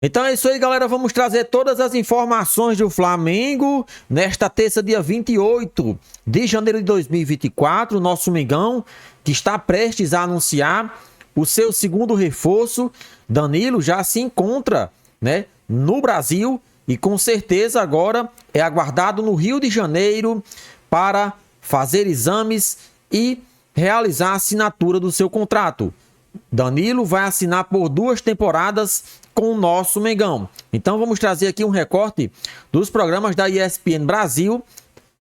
Então é isso aí, galera. Vamos trazer todas as informações do Flamengo nesta terça, dia 28 de janeiro de 2024. O nosso Mengão, que está prestes a anunciar o seu segundo reforço. Danilo já se encontra, né, no Brasil e com certeza agora é aguardado no Rio de Janeiro para fazer exames e realizar a assinatura do seu contrato. Danilo vai assinar por 2 temporadas com o nosso Mengão. Então vamos trazer aqui um recorte dos programas da ESPN Brasil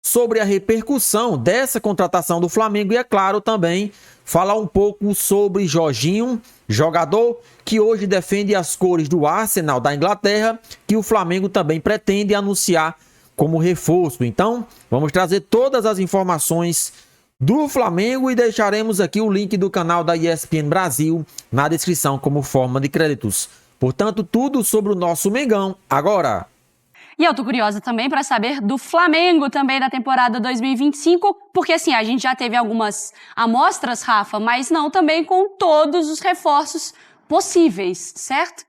sobre a repercussão dessa contratação do Flamengo e, é claro, também falar um pouco sobre Jorginho, jogador que hoje defende as cores do Arsenal da Inglaterra, que o Flamengo também pretende anunciar como reforço. Então vamos trazer todas as informações do Flamengo e deixaremos aqui o link do canal da ESPN Brasil na descrição como forma de créditos. Portanto, tudo sobre o nosso Mengão agora. E eu tô curiosa também para saber do Flamengo também da temporada 2025, porque assim, a gente já teve algumas amostras, Rafa, mas não também com todos os reforços possíveis, certo?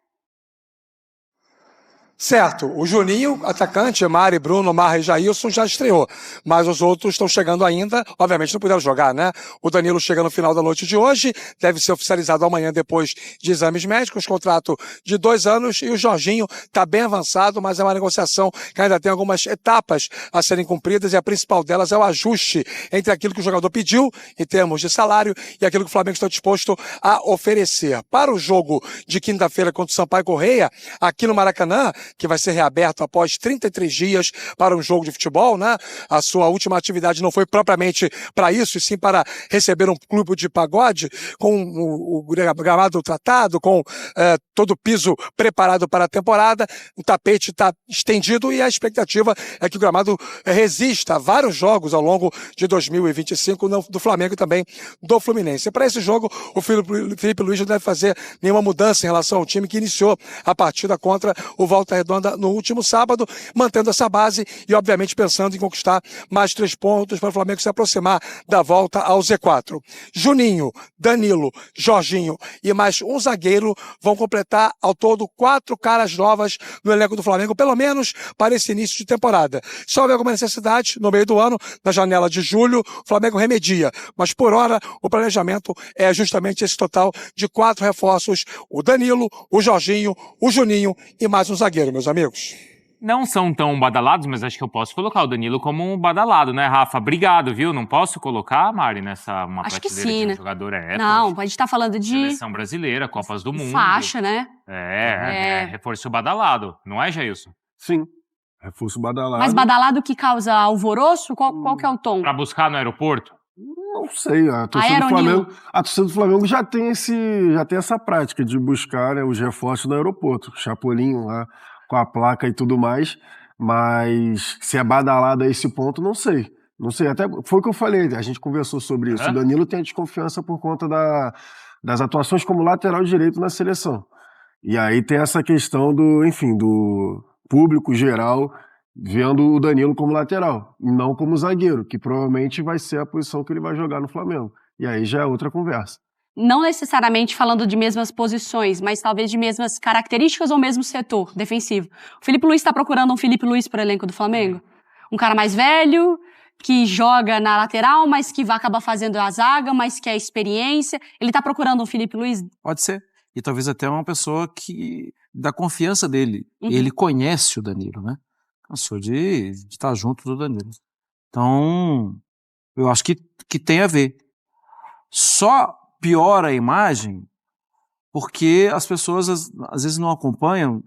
Certo, o Juninho, atacante, Mari, Bruno, Marra e Jailson já estreou, mas os outros estão chegando ainda, obviamente não puderam jogar, né? O Danilo chega no final da noite de hoje, deve ser oficializado amanhã depois de exames médicos, contrato de 2 anos, e o Jorginho está bem avançado, mas é uma negociação que ainda tem algumas etapas a serem cumpridas, e a principal delas é o ajuste entre aquilo que o jogador pediu, em termos de salário, e aquilo que o Flamengo está disposto a oferecer. Para o jogo de quinta-feira contra o Sampaio Corrêa, aqui no Maracanã, que vai ser reaberto após 33 dias para um jogo de futebol, né? A sua última atividade não foi propriamente para isso, e sim para receber um clube de pagode, com o gramado tratado, com todo o piso preparado para a temporada, o tapete está estendido e a expectativa é que o gramado resista a vários jogos ao longo de 2025 do Flamengo e também do Fluminense. Para esse jogo, o Felipe Luiz não deve fazer nenhuma mudança em relação ao time que iniciou a partida contra o Volta Redonda no último sábado, mantendo essa base e, obviamente, pensando em conquistar mais 3 pontos para o Flamengo se aproximar da volta ao Z4. Juninho, Danilo, Jorginho e mais um zagueiro vão completar ao todo 4 caras novas no elenco do Flamengo, pelo menos para esse início de temporada. Se houver alguma necessidade, no meio do ano, na janela de julho, o Flamengo remedia. Mas, por hora, o planejamento é justamente esse total de 4 reforços: o Danilo, o Jorginho, o Juninho e mais um zagueiro, meus amigos. Não são tão badalados, mas acho que eu posso colocar o Danilo como um badalado, né, Rafa? Obrigado, viu? Não posso colocar, Mari, nessa uma Acho que prateleira sim, de né? um jogador Não, a gente tá falando de seleção brasileira, Copas do Mundo. faixa, né? Reforço badalado, não é, Jailson? Sim, reforço badalado. Mas badalado que causa alvoroço? Qual que é o tom? Pra buscar no aeroporto? Não sei, a torcida do Flamengo já tem essa prática de buscar, né, os reforços no aeroporto. Chapolin lá com a placa e tudo mais, mas se é badalado a esse ponto, não sei. Não sei, até foi o que eu falei, a gente conversou sobre isso. O Danilo tem a desconfiança por conta das atuações como lateral direito na seleção. E aí tem essa questão do público geral vendo o Danilo como lateral, e não como zagueiro, que provavelmente vai ser a posição que ele vai jogar no Flamengo. E aí já é outra conversa. Não necessariamente falando de mesmas posições, mas talvez de mesmas características ou mesmo setor defensivo. O Felipe Luiz está procurando um Felipe Luiz para o elenco do Flamengo? Um cara mais velho, que joga na lateral, mas que vai acabar fazendo a zaga, mas que é experiência. Ele está procurando um Felipe Luiz? Pode ser. E talvez até uma pessoa que dá confiança dele. Ele conhece o Danilo, né? Cansou de estar junto do Danilo. Então, eu acho que tem a ver. Só piora a imagem porque as pessoas às vezes não acompanham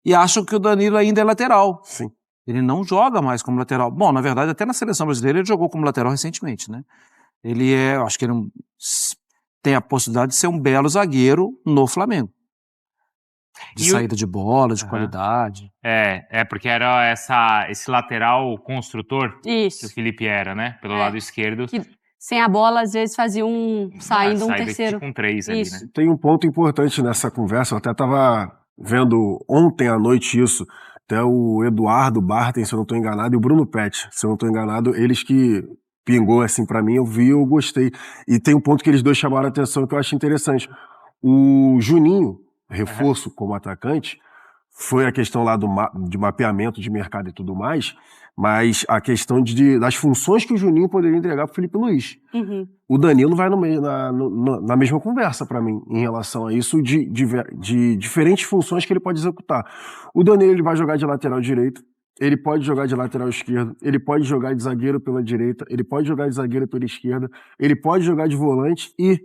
e acham que o Danilo ainda é lateral. Sim. Ele não joga mais como lateral. Bom, na verdade, até na seleção brasileira ele jogou como lateral recentemente, né? Eu acho que ele tem a possibilidade de ser um belo zagueiro no Flamengo. De saída de bola, de qualidade. Porque era esse lateral construtor que o Felipe era, né? Pelo lado esquerdo. Que sem a bola, às vezes, fazia saindo um terceiro. Com 3 ali, né? Tem um ponto importante nessa conversa, eu até estava vendo ontem à noite isso, até o Eduardo Bartem, se eu não estou enganado, e o Bruno Pet, se eu não estou enganado, eles que pingou assim para mim, eu vi, eu gostei. E tem um ponto que eles dois chamaram a atenção que eu acho interessante. O Juninho, reforço como atacante, foi a questão lá de mapeamento de mercado e tudo mais, mas a questão das funções que o Juninho poderia entregar para o Felipe Luiz. O Danilo vai na mesma conversa para mim em relação a isso, de diferentes funções que ele pode executar. O Danilo ele vai jogar de lateral direito, ele pode jogar de lateral esquerdo, ele pode jogar de zagueiro pela direita, ele pode jogar de zagueiro pela esquerda, ele pode jogar de volante e,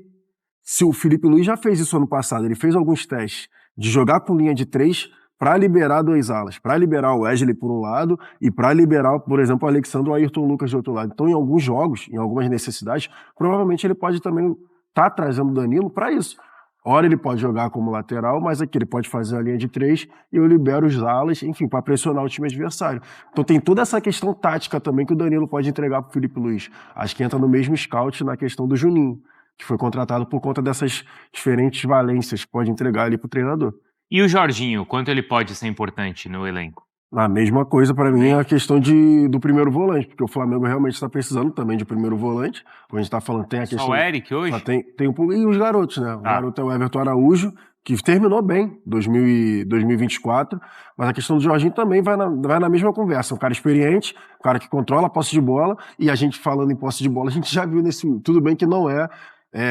se o Felipe Luiz já fez isso ano passado, ele fez alguns testes de jogar com linha de 3 para liberar 2 alas, para liberar o Wesley por um lado e para liberar, por exemplo, o Alexandre ou o Ayrton Lucas do outro lado. Então, em alguns jogos, em algumas necessidades, provavelmente ele pode também estar trazendo o Danilo para isso. Ora, ele pode jogar como lateral, mas aqui ele pode fazer a linha de 3 e eu libero os alas, enfim, para pressionar o time adversário. Então tem toda essa questão tática também que o Danilo pode entregar para o Felipe Luiz. Acho que entra no mesmo scout na questão do Juninho, que foi contratado por conta dessas diferentes valências que pode entregar ali para o treinador. E o Jorginho, quanto ele pode ser importante no elenco? A mesma coisa para mim é a questão do primeiro volante, porque o Flamengo realmente está precisando também de primeiro volante. Como a gente está falando, tem a questão... Só o Eric hoje? Tem um pouco... E os garotos, né? O garoto é o Everton Araújo, que terminou bem 2024, mas a questão do Jorginho também vai na mesma conversa. Um cara experiente, um cara que controla a posse de bola, e a gente falando em posse de bola, a gente já viu tudo bem que não é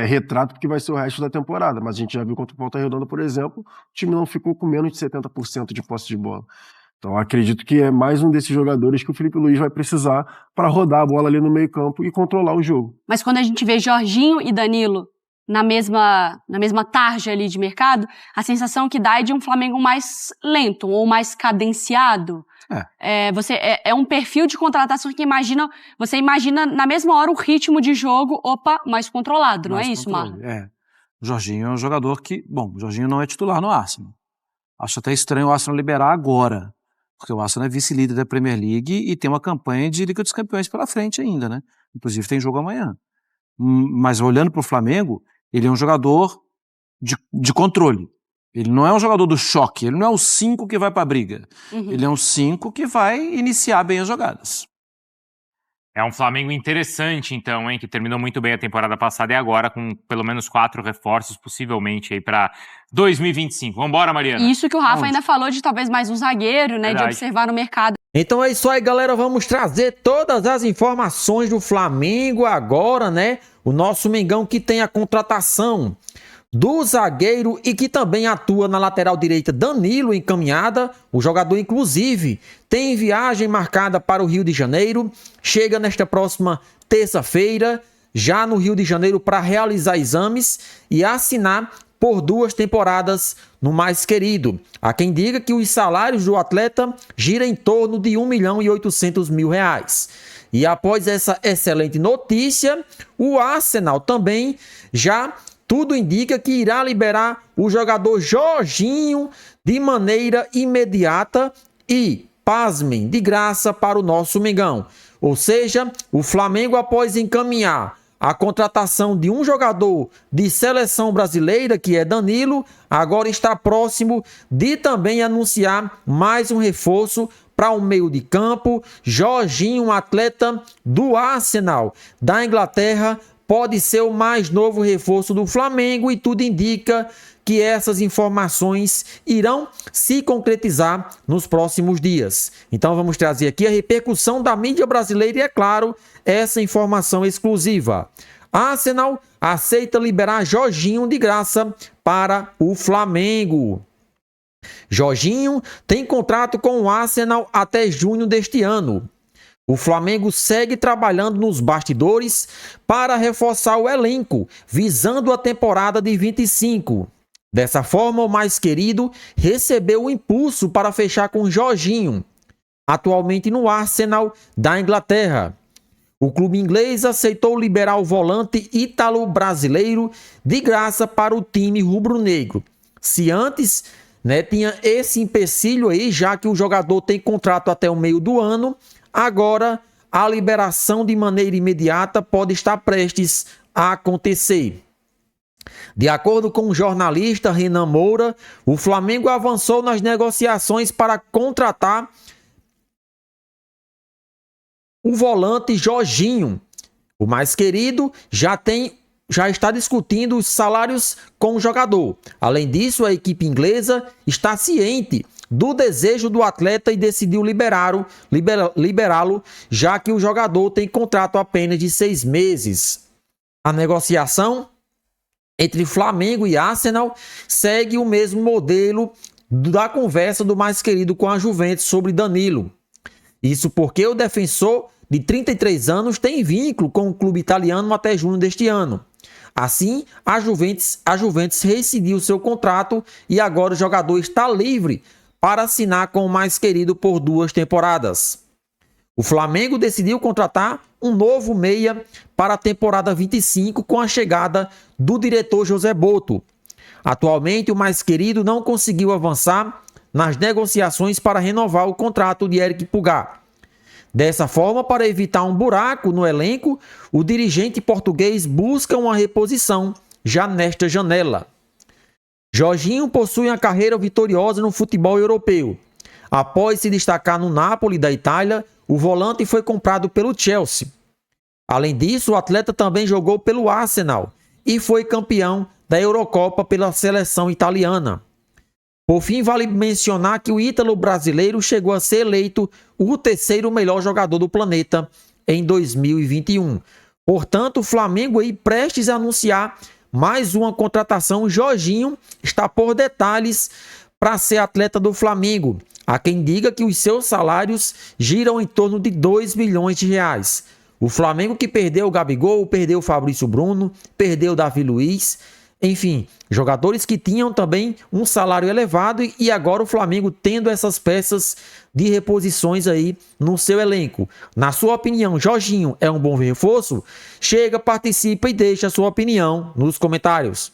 retrato porque vai ser o resto da temporada, mas a gente já viu contra o Volta Redonda, por exemplo, o time não ficou com menos de 70% de posse de bola. Então acredito que é mais um desses jogadores que o Felipe Luiz vai precisar para rodar a bola ali no meio campo e controlar o jogo. Mas quando a gente vê Jorginho e Danilo na mesma tarja ali de mercado, a sensação que dá é de um Flamengo mais lento ou mais cadenciado. É um perfil de contratação que você imagina na mesma hora o ritmo de jogo, mais controlado, não é isso, Marlon? O Jorginho é um jogador que, o Jorginho não é titular no Arsenal. Acho até estranho o Arsenal liberar agora, porque o Arsenal é vice-líder da Premier League e tem uma campanha de Liga dos Campeões pela frente ainda, né? Inclusive tem jogo amanhã. Mas olhando para o Flamengo, ele é um jogador de controle. Ele não é um jogador do choque, ele não é o 5 que vai pra briga. Ele é um 5 que vai iniciar bem as jogadas. É um Flamengo interessante, então, hein? Que terminou muito bem a temporada passada e agora com pelo menos 4 reforços, possivelmente, aí pra 2025. Vambora, Mariana. Isso que o Rafa ainda falou de talvez mais um zagueiro, né? Verdade. De observar no mercado. Então é isso aí, galera. Vamos trazer todas as informações do Flamengo agora, né? O nosso Mengão que tem a contratação do zagueiro e que também atua na lateral direita Danilo encaminhada. O jogador, inclusive, tem viagem marcada para o Rio de Janeiro. Chega nesta próxima terça-feira, já no Rio de Janeiro, para realizar exames e assinar por 2 temporadas no Mais Querido. Há quem diga que os salários do atleta giram em torno de R$1.800.000. E após essa excelente notícia, o Arsenal também já... Tudo indica que irá liberar o jogador Jorginho de maneira imediata e, pasmem, de graça para o nosso Mengão. Ou seja, o Flamengo, após encaminhar a contratação de um jogador de seleção brasileira, que é Danilo, agora está próximo de também anunciar mais um reforço para o meio de campo. Jorginho, um atleta do Arsenal da Inglaterra, pode ser o mais novo reforço do Flamengo e tudo indica que essas informações irão se concretizar nos próximos dias. Então vamos trazer aqui a repercussão da mídia brasileira e, é claro, essa informação exclusiva. Arsenal aceita liberar Jorginho de graça para o Flamengo. Jorginho tem contrato com o Arsenal até junho deste ano. O Flamengo segue trabalhando nos bastidores para reforçar o elenco, visando a temporada de 25. Dessa forma, o Mais Querido recebeu o impulso para fechar com Jorginho, atualmente no Arsenal da Inglaterra. O clube inglês aceitou liberar o volante ítalo-brasileiro de graça para o time rubro-negro. Se antes, tinha esse empecilho aí, já que o jogador tem contrato até o meio do ano, agora, a liberação de maneira imediata pode estar prestes a acontecer. De acordo com o jornalista Renan Moura, o Flamengo avançou nas negociações para contratar o volante Jorginho. O Mais Querido já tem já está discutindo os salários com o jogador. Além disso, a equipe inglesa está ciente do desejo do atleta e decidiu liberá-lo, já que o jogador tem contrato apenas de 6 meses. A negociação entre Flamengo e Arsenal segue o mesmo modelo da conversa do mais querido com a Juventus sobre Danilo. Isso porque o defensor de 33 anos tem vínculo com o clube italiano até junho deste ano. Assim, a Juventus rescindiu seu contrato e agora o jogador está livre para assinar com o mais querido por 2 temporadas. O Flamengo decidiu contratar um novo meia para a temporada 25 com a chegada do diretor José Boto. Atualmente, o mais querido não conseguiu avançar nas negociações para renovar o contrato de Eric Pulgar. Dessa forma, para evitar um buraco no elenco, o dirigente português busca uma reposição já nesta janela. Jorginho possui uma carreira vitoriosa no futebol europeu. Após se destacar no Napoli da Itália, o volante foi comprado pelo Chelsea. Além disso, o atleta também jogou pelo Arsenal e foi campeão da Eurocopa pela seleção italiana. Por fim, vale mencionar que o ítalo brasileiro chegou a ser eleito o 3º melhor jogador do planeta em 2021. Portanto, o Flamengo aí prestes a anunciar mais uma contratação. Jorginho está por detalhes para ser atleta do Flamengo. Há quem diga que os seus salários giram em torno de 2 milhões de reais. O Flamengo que perdeu o Gabigol, perdeu o Fabrício Bruno, perdeu o Davi Luiz, enfim, jogadores que tinham também um salário elevado e agora o Flamengo tendo essas peças de reposições aí no seu elenco. Na sua opinião, Jorginho é um bom reforço? Chega, participa e deixa a sua opinião nos comentários.